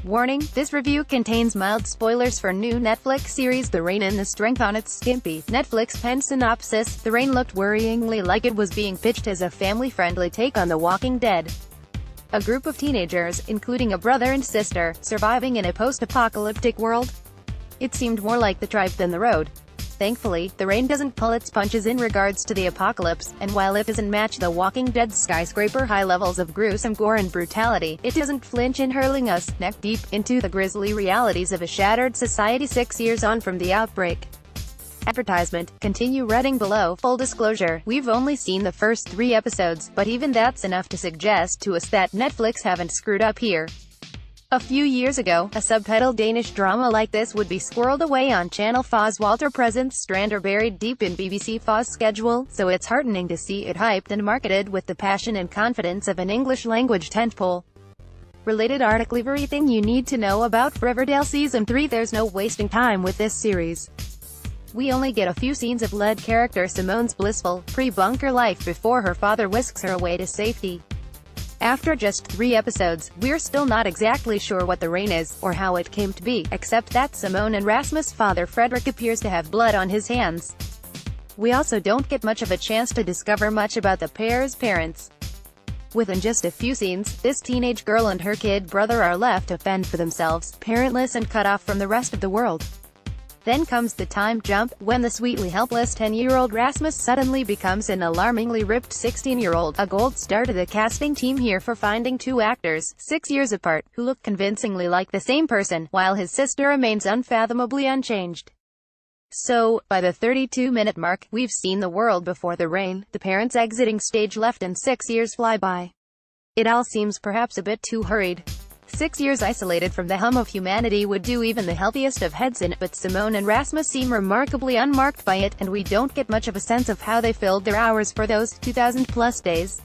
Warning, this review contains mild spoilers for new Netflix series The Rain. The strength on its skimpy, Netflix-penned synopsis, The Rain looked worryingly like it was being pitched as a family-friendly take on The Walking Dead. A group of teenagers, including a brother and sister, surviving in a post-apocalyptic world. It seemed more like the tribe than the road. Thankfully, The Rain doesn't pull its punches in regards to the apocalypse, and while it doesn't match The Walking Dead's skyscraper high levels of gruesome gore and brutality, it doesn't flinch in hurling us, neck-deep, into the grisly realities of a shattered society 6 years on from the outbreak. Advertisement. Continue reading below. Full disclosure, we've only seen the first 3 episodes, but even that's enough to suggest to us that Netflix haven't screwed up here. A few years ago, a subtitled Danish drama like this would be squirreled away on Channel 4's Walter Presents Strand or buried deep in BBC 4's schedule, so it's heartening to see it hyped and marketed with the passion and confidence of an English-language tentpole. Related article. Everything you need to know about Riverdale Season 3. There's no wasting time with this series. We only get a few scenes of lead character Simone's blissful, pre-bunker life before her father whisks her away to safety. After just 3 episodes, we're still not exactly sure what The Rain is, or how it came to be, except that Simone and Rasmus' father Frederick appears to have blood on his hands. We also don't get much of a chance to discover much about the pair's parents. Within just a few scenes, this teenage girl and her kid brother are left to fend for themselves, parentless and cut off from the rest of the world. Then comes the time jump, when the sweetly helpless 10-year-old Rasmus suddenly becomes an alarmingly ripped 16-year-old, a gold star to the casting team here for finding 2 actors, 6 years apart, who look convincingly like the same person, while his sister remains unfathomably unchanged. So, by the 32-minute mark, we've seen the world before The Rain, the parents exiting stage left and 6 years fly by. It all seems perhaps a bit too hurried. 6 years isolated from the hum of humanity would do even the healthiest of heads in, but Simone and Rasmus seem remarkably unmarked by it, and we don't get much of a sense of how they filled their hours for those 2,000-plus days.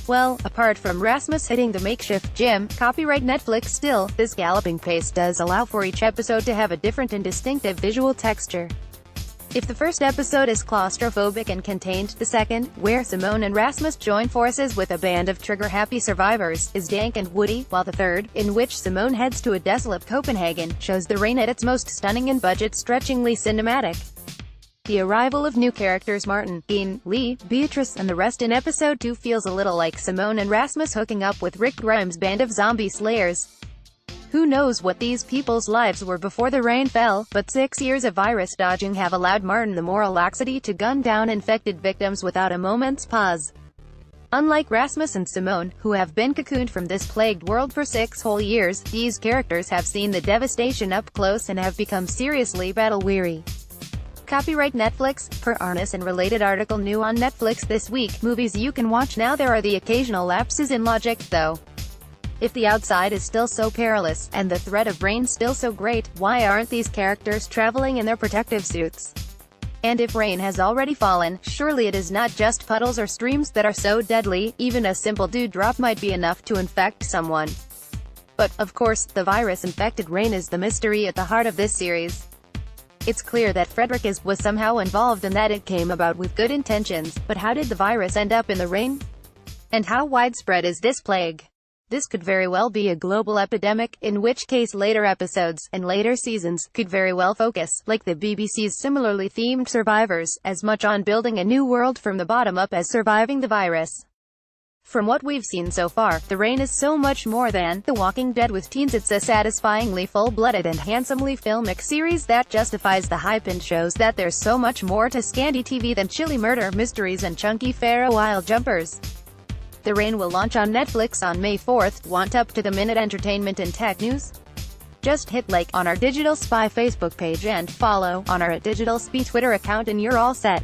Well, apart from Rasmus hitting the makeshift gym, copyright Netflix still, this galloping pace does allow for each episode to have a different and distinctive visual texture. If the first episode is claustrophobic and contained, the second, where Simone and Rasmus join forces with a band of trigger-happy survivors, is dank and woody, while the third, in which Simone heads to a desolate Copenhagen, shows The Rain at its most stunning and budget-stretchingly cinematic. The arrival of new characters Martin, Dean, Lee, Beatrice, and the rest in episode 2 feels a little like Simone and Rasmus hooking up with Rick Grimes' band of zombie slayers. Who knows what these people's lives were before the rain fell, but 6 years of virus dodging have allowed Martin the moral laxity to gun down infected victims without a moment's pause. Unlike Rasmus and Simone, who have been cocooned from this plagued world for 6 whole years, these characters have seen the devastation up close and have become seriously battle-weary. Copyright Netflix, per Arnis and related article. New on Netflix this week, movies you can watch now. There are the occasional lapses in logic, though. If the outside is still so perilous, and the threat of rain still so great, why aren't these characters traveling in their protective suits? And if rain has already fallen, surely it is not just puddles or streams that are so deadly, even a simple dewdrop might be enough to infect someone. But, of course, the virus-infected rain is the mystery at the heart of this series. It's clear that Frederick was somehow involved and that it came about with good intentions, but how did the virus end up in the rain? And how widespread is this plague? This could very well be a global epidemic, in which case later episodes, and later seasons, could very well focus, like the BBC's similarly themed Survivors, as much on building a new world from the bottom up as surviving the virus. From what we've seen so far, The Rain is so much more than The Walking Dead with teens. It's a satisfyingly full-blooded and handsomely filmic series that justifies the hype and shows that there's so much more to Scandi TV than chilly murder mysteries and chunky Faroe Isle jumpers. The Rain will launch on Netflix on May 4th. Want up-to-the-minute entertainment and tech news? Just hit like on our Digital Spy Facebook page and follow on our @DigitalSpy Twitter account and you're all set.